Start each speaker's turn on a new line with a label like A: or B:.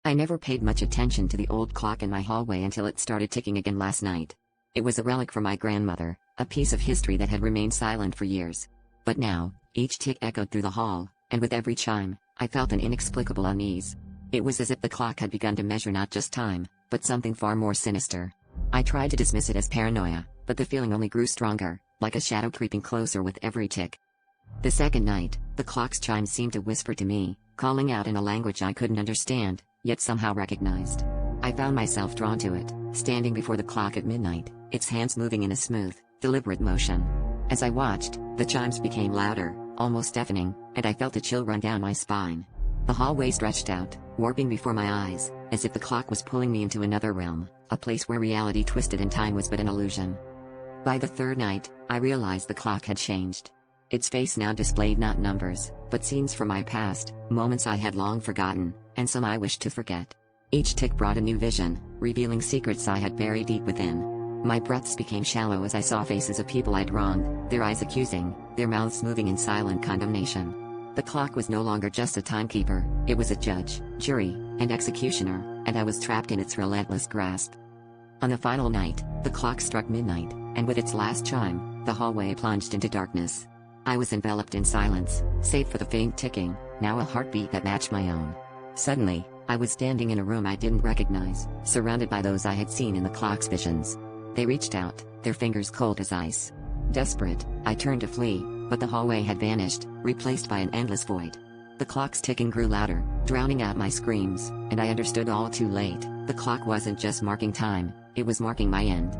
A: I never paid much attention to the old clock in my hallway until it started ticking again last night. It was a relic from my grandmother, a piece of history that had remained silent for years. But now, each tick echoed through the hall, and with every chime, I felt an inexplicable unease. It was as if the clock had begun to measure not just time, but something far more sinister. I tried to dismiss it as paranoia, but the feeling only grew stronger, like a shadow creeping closer with every tick. The second night, the clock's chimes seemed to whisper to me, calling out in a language I couldn't understand, yet somehow recognized. I found myself drawn to it, standing before the clock at midnight, its hands moving in a smooth, deliberate motion. As I watched, the chimes became louder, almost deafening, and I felt a chill run down my spine. The hallway stretched out, warping before my eyes, as if the clock was pulling me into another realm, a place where reality twisted and time was but an illusion. By the third night, I realized the clock had changed. Its face now displayed not numbers, but scenes from my past, moments I had long forgotten, and some I wished to forget. Each tick brought a new vision, revealing secrets I had buried deep within. My breaths became shallow as I saw faces of people I'd wronged, their eyes accusing, their mouths moving in silent condemnation. The clock was no longer just a timekeeper, it was a judge, jury, and executioner, and I was trapped in its relentless grasp. On the final night, the clock struck midnight, and with its last chime, the hallway plunged into darkness. I was enveloped in silence, save for the faint ticking, now a heartbeat that matched my own. Suddenly, I was standing in a room I didn't recognize, surrounded by those I had seen in the clock's visions. They reached out, their fingers cold as ice. Desperate, I turned to flee, but the hallway had vanished, replaced by an endless void. The clock's ticking grew louder, drowning out my screams, and I understood all too late, the clock wasn't just marking time, it was marking my end.